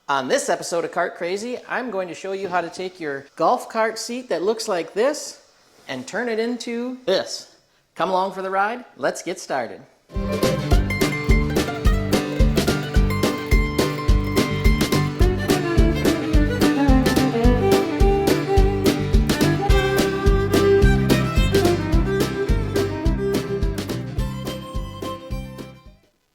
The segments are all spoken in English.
On this episode of Cart Crazy, I'm going to show you how to take your golf cart seat that looks like this and turn it into this. Come along for the ride. Let's get started.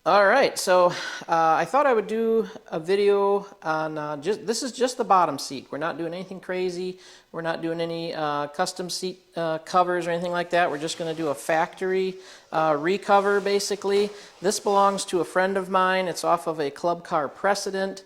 All right, so I thought I would do a video on this is just the bottom seat. We're not doing anything crazy. We're not doing any custom seat covers or anything like that. We're just going to do a factory recover, basically. This belongs to a friend of mine. It's off of a club car precedent.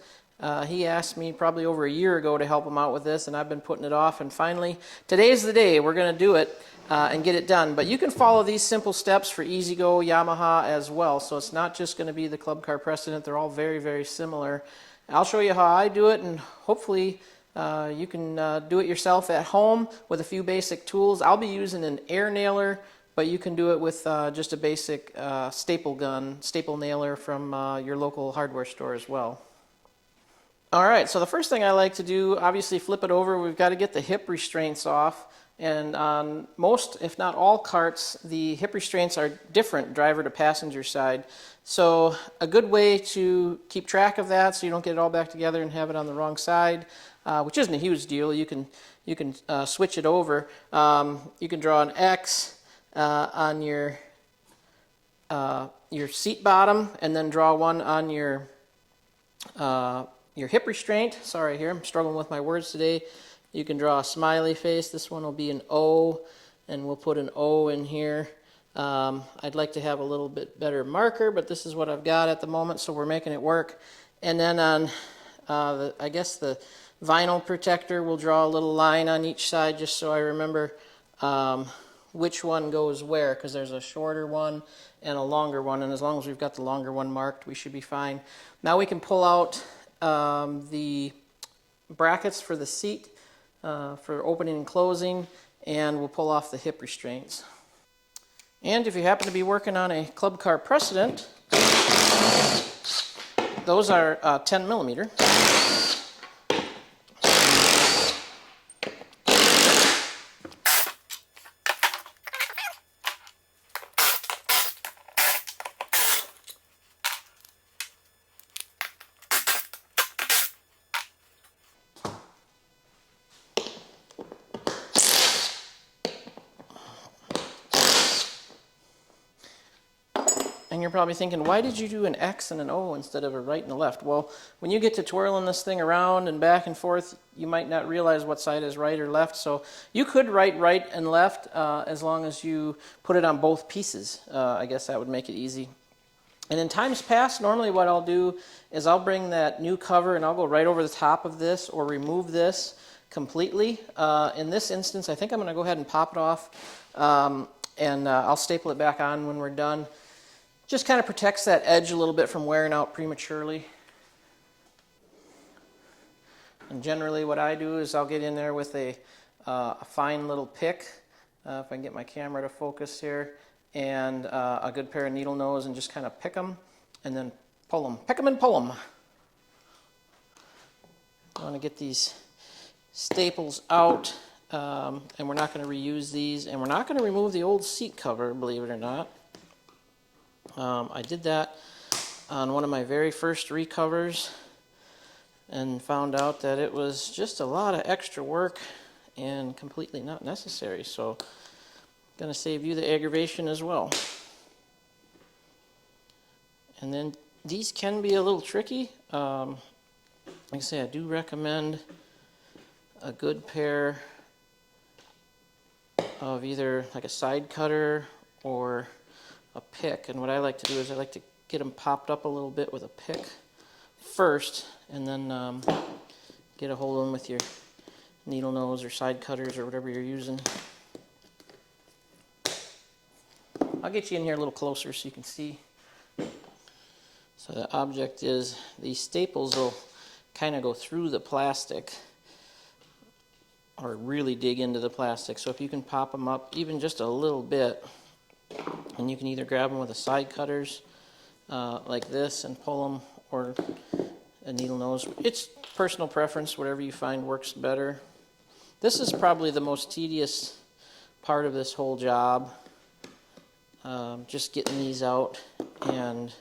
He asked me probably over a year ago to help him out with this, and I've been putting it off, and finally, today's the day. We're going to do it and get it done. But you can follow these simple steps for E-Z-GO Yamaha as well, so it's not just going to be the club car precedent. They're all very, very similar. I'll show you how I do it, and hopefully you can do it yourself at home with a few basic tools. I'll be using an air nailer, but you can do it with just a basic staple nailer from your local hardware store as well. All right, so the first thing I like to do, obviously flip it over. We've got to get the hip restraints off. And on most, if not all carts, the hip restraints are different driver to passenger side. So a good way to keep track of that so you don't get it all back together and have it on the wrong side, which isn't a huge deal. You can switch it over. You can draw an X on your seat bottom, and then draw one on your hip restraint. Sorry here, I'm struggling with my words today. You can draw a smiley face. This one will be an O, and we'll put an O in here. I'd like to have a little bit better marker, but this is what I've got at the moment, so we're making it work. And then on, I guess the vinyl protector, we'll draw a little line on each side just so I remember which one goes where, because there's a shorter one and a longer one, and as long as we've got the longer one marked, we should be fine. Now we can pull out the brackets for the seat for opening and closing, and we'll pull off the hip restraints. And if you happen to be working on a club car precedent, those are 10 millimeter. And you're probably thinking, why did you do an X and an O instead of a right and a left? Well, when you get to twirling this thing around and back and forth, you might not realize what side is right or left. So you could write right and left as long as you put it on both pieces. I guess that would make it easy. And in times past, normally what I'll do is I'll bring that new cover and I'll go right over the top of this or remove this completely. In this instance, I think I'm going to go ahead and pop it off, and I'll staple it back on when we're done. Just kind of protects that edge a little bit from wearing out prematurely. And generally what I do is I'll get in there with a fine little pick, if I can get my camera to focus here, and a good pair of needle nose, and just kind of pick them and then pull them. Pick them and pull them. I want to get these staples out, and we're not going to reuse these, and we're not going to remove the old seat cover, believe it or not. I did that on one of my very first recovers and found out that it was just a lot of extra work and completely not necessary. So I'm going to save you the aggravation as well. And then these can be a little tricky. Like I say, I do recommend a good pair of either like a side cutter or a pick, and what I like to do is I like to get them popped up a little bit with a pick first, and then get a hold of them with your needle nose or side cutters or whatever you're using. I'll get you in here a little closer so you can see. So the object is these staples will kind of go through the plastic or really dig into the plastic, so if you can pop them up even just a little bit, and you can either grab them with the side cutters like this and pull them, or a needle nose. It's personal preference, whatever you find works better. This is probably the most tedious part of this whole job, just getting these out, and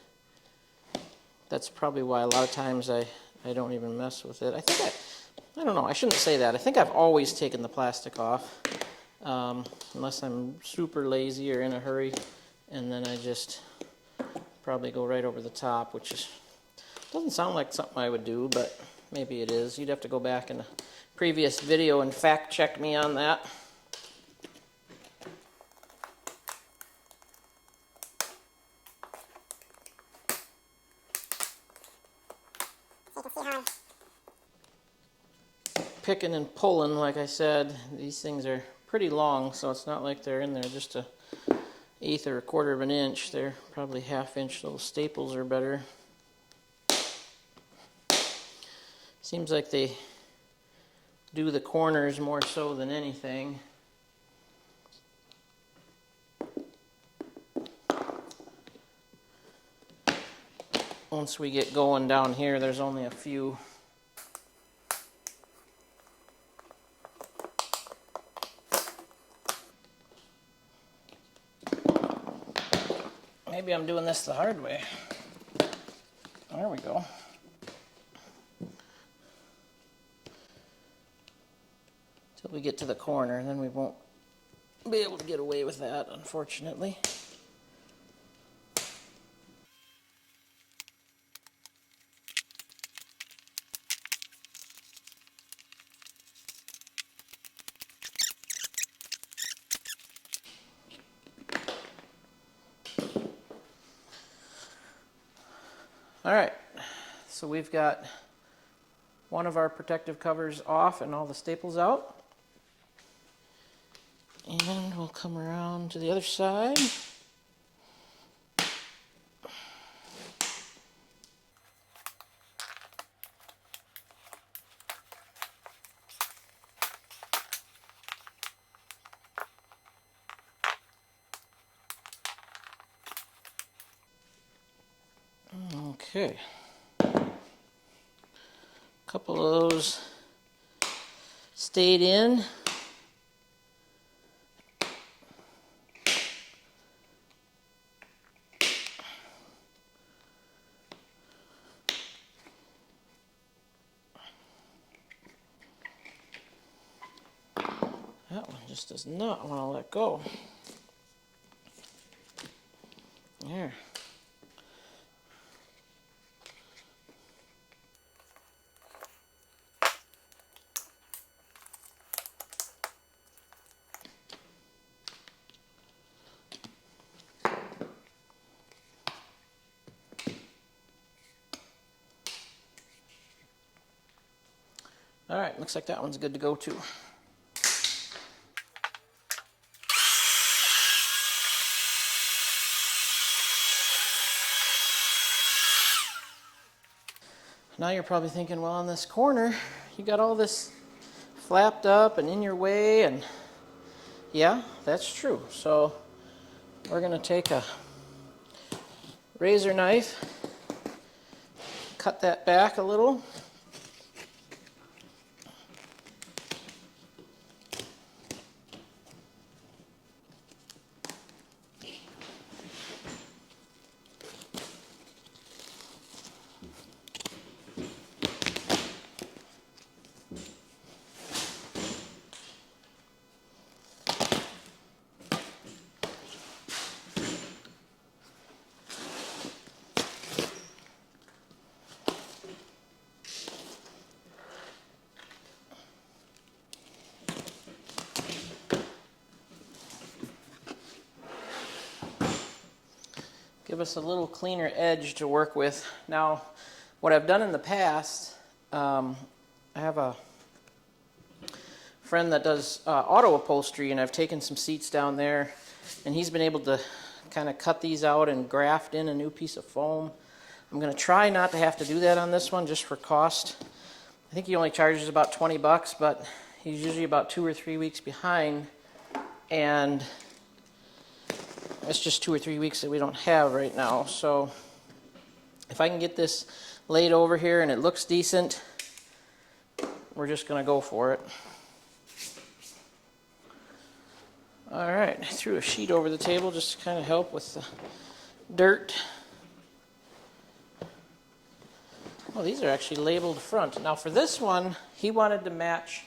that's probably why a lot of times I don't even mess with it. I don't know, I shouldn't say that. I think I've always taken the plastic off, unless I'm super lazy or in a hurry, and then I just probably go right over the top, which doesn't sound like something I would do, but maybe it is. You'd have to go back in a previous video and fact check me on that. Picking and pulling, like I said, these things are pretty long, so it's not like they're in there just a eighth or a quarter of an inch. They're probably half-inch. Little staples are better. Seems like they do the corners more so than anything. Once we get going down here, there's only a few. Maybe I'm doing this the hard way. There we go. Till we get to the corner, then we won't be able to get away with that, unfortunately. All right, so we've got one of our protective covers off and all the staples out. And we'll come around to the other side. Okay. A couple of those stayed in. That one just does not want to let go. There. All right, looks like that one's good to go too. Now you're probably thinking, well, on this corner, you got all this flapped up and in your way, and yeah, that's true. So we're going to take a razor knife, cut that back a little. Give us a little cleaner edge to work with. Now, what I've done in the past, I have a friend that does auto upholstery, and I've taken some seats down there, and he's been able to kind of cut these out and graft in a new piece of foam. I'm going to try not to have to do that on this one, just for cost. I think he only charges about 20 bucks, but he's usually about 2 or 3 weeks behind, and it's just 2 or 3 weeks that we don't have right now. So if I can get this laid over here and it looks decent, we're just going to go for it. All right, I threw a sheet over the table just to kind of help with the dirt. Well, these are actually labeled front. Now for this one, he wanted to match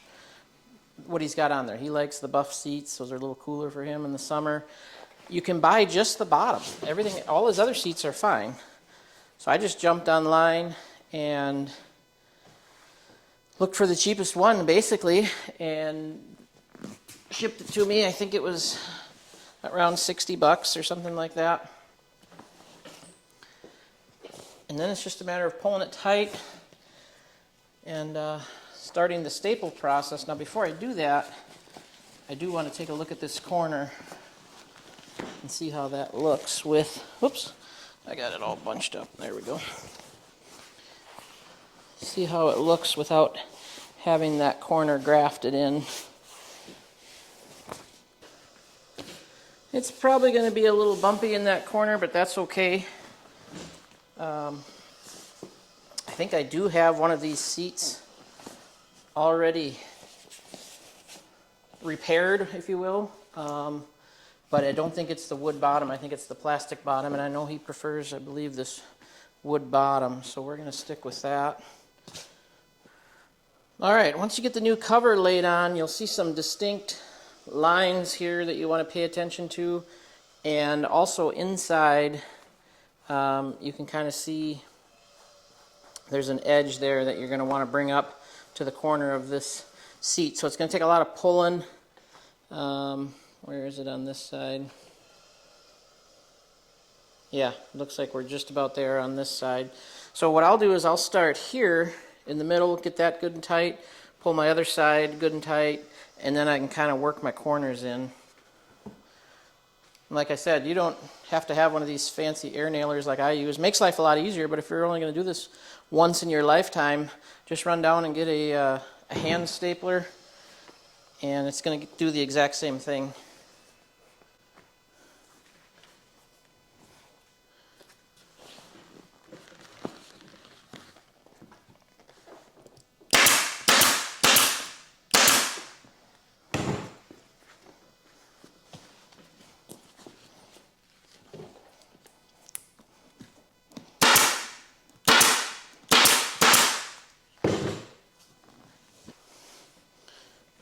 what he's got on there. He likes the buff seats. Those are a little cooler for him in the summer. You can buy just the bottom. Everything, all his other seats are fine. So I just jumped online and looked for the cheapest one, basically, and shipped it to me. I think it was around 60 bucks or something like that. And then it's just a matter of pulling it tight and starting the staple process. Now before I do that, I do want to take a look at this corner and see how that looks with, whoops, I got it all bunched up. There we go. See how it looks without having that corner grafted in. It's probably going to be a little bumpy in that corner, but that's okay. I think I do have one of these seats already repaired, if you will, but I don't think it's the wood bottom. I think it's the plastic bottom, and I know he prefers, I believe, this wood bottom, so we're going to stick with that. All right, once you get the new cover laid on, you'll see some distinct lines here that you want to pay attention to, and also inside you can kind of see there's an edge there that you're going to want to bring up to the corner of this seat. So it's going to take a lot of pulling. Where is it on this side? Yeah, looks like we're just about there on this side. So what I'll do is I'll start here in the middle, get that good and tight, pull my other side good and tight, and then I can kind of work my corners in. Like I said, you don't have to have one of these fancy air nailers like I use. Makes life a lot easier, but if you're only going to do this once in your lifetime, just run down and get a hand stapler, and it's going to do the exact same thing.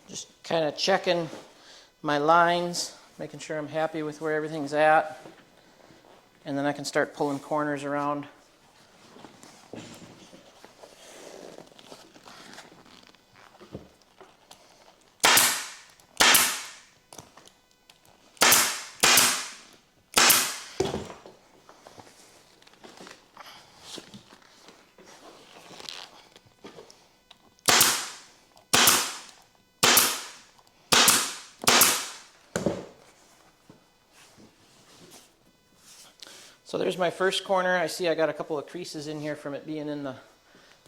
Just kind of checking my lines, making sure I'm happy with where everything's at, and then I can start pulling corners around. So there's my first corner. I see I got a couple of creases in here from it being in the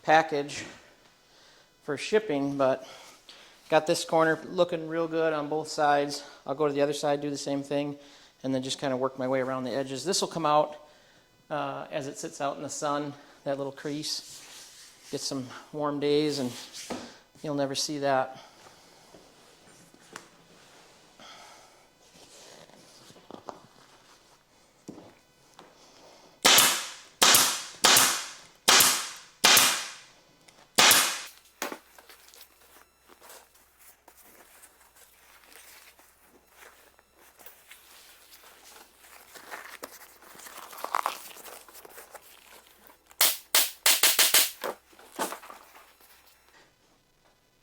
package for shipping, but got this corner looking real good on both sides. I'll go to the other side, do the same thing, and then just kind of work my way around the edges. This will come out as it sits out in the sun, that little crease. Get some warm days and you'll never see that.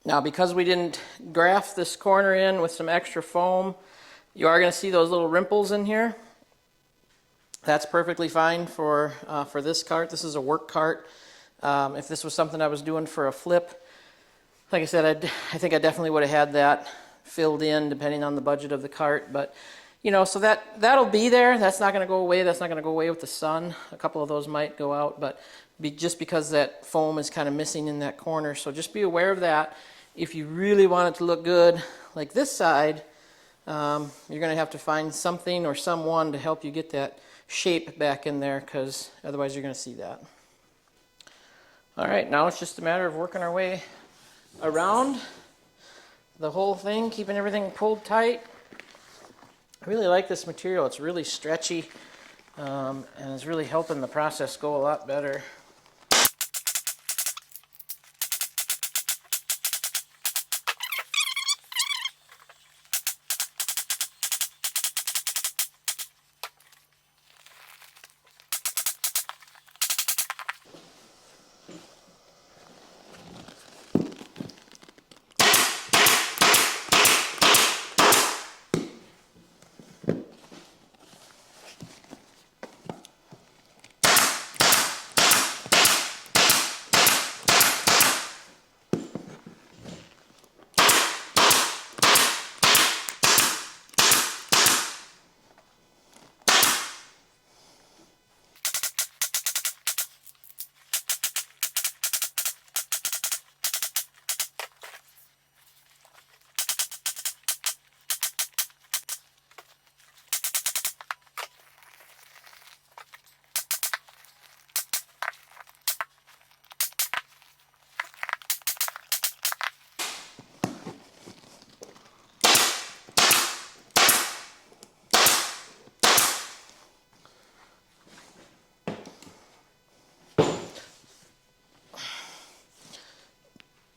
Now, because we didn't graft this corner in with some extra foam, you are going to see those little rimples in here. That's perfectly fine for this cart. This is a work cart. If this was something I was doing for a flip, like I said, I think I definitely would have had that filled in depending on the budget of the cart. But, you know, so that'll be there. That's not going to go away. That's not going to go away with the sun. A couple of those might go out, but just because that foam is kind of missing in that corner. So just be aware of that. If you really want it to look good, like this side, you're going to have to find something or someone to help you get that shape back in there, because otherwise you're going to see that. All right, now it's just a matter of working our way around the whole thing, keeping everything pulled tight. I really like this material. It's really stretchy and it's really helping the process go a lot better.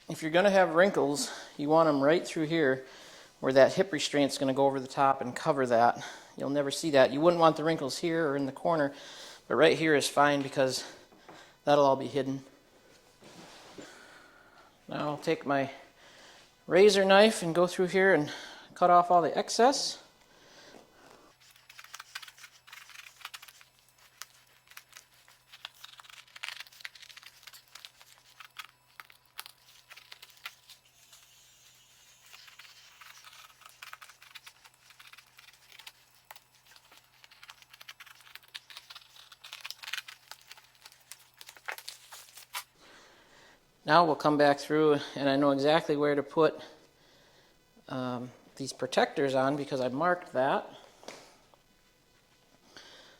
If you're going to have wrinkles, you want them right through here where that hip restraint's going to go over the top and cover that. You'll never see that. You wouldn't want the wrinkles here or in the corner, but right here is fine because that'll all be hidden. Now I'll take my razor knife and go through here and cut off all the excess. Now we'll come back through and I know exactly where to put these protectors on because I marked that.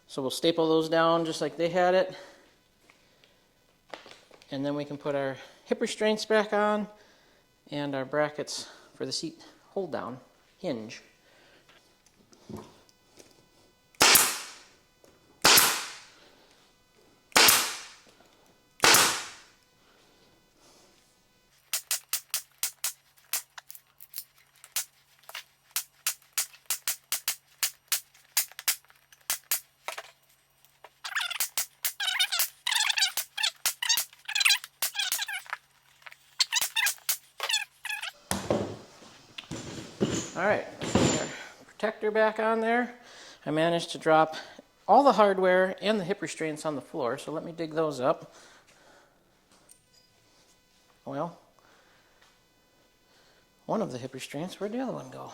So we'll staple those down just like they had it. And then we can put our hip restraints back on and our brackets for the seat hold down hinge. All right, our protector back on there. I managed to drop all the hardware and the hip restraints on the floor, so let me dig those up. Well, one of the hip restraints, where'd the other one go?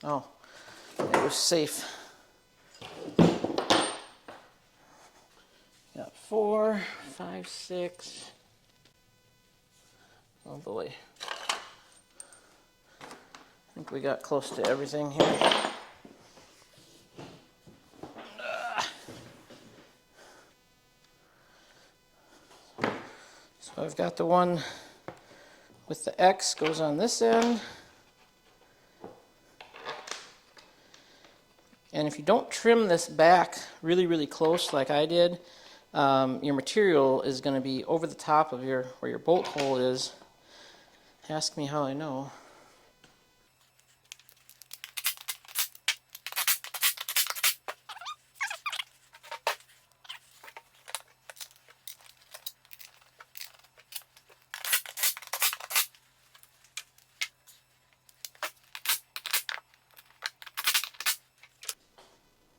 Oh, it was safe. Got 4, 5, 6. Oh boy. I think we got close to everything here. So I've got the one with the X goes on this end. And if you don't trim this back really, really close like I did, your material is going to be over the top of where your bolt hole is. Ask me how I know.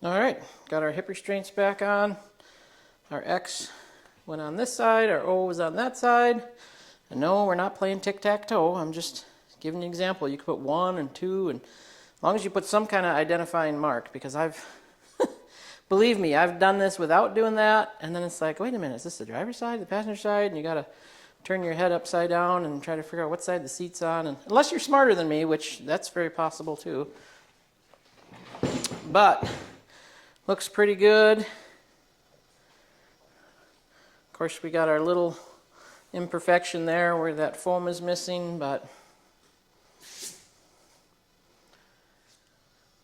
All right, got our hip restraints back on. Our X went on this side, our O was on that side. And no, we're not playing tic-tac-toe. I'm just giving you an example. You could put 1 and 2, and as long as you put some kind of identifying mark, because believe me, I've done this without doing that, and then it's like, wait a minute, is this the driver's side, the passenger side? And you got to turn your head upside down and try to figure out what side the seat's on. And unless you're smarter than me, which that's very possible too. But looks pretty good. course, we got our little imperfection there where that foam is missing, but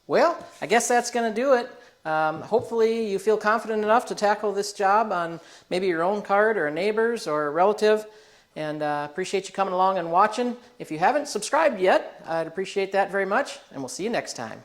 well, I guess that's going to do it. Hopefully you feel confident enough to tackle this job on maybe your own card or a neighbor's or a relative, and appreciate you coming along and watching. If you haven't subscribed yet, I'd appreciate that very much, and we'll see you next time.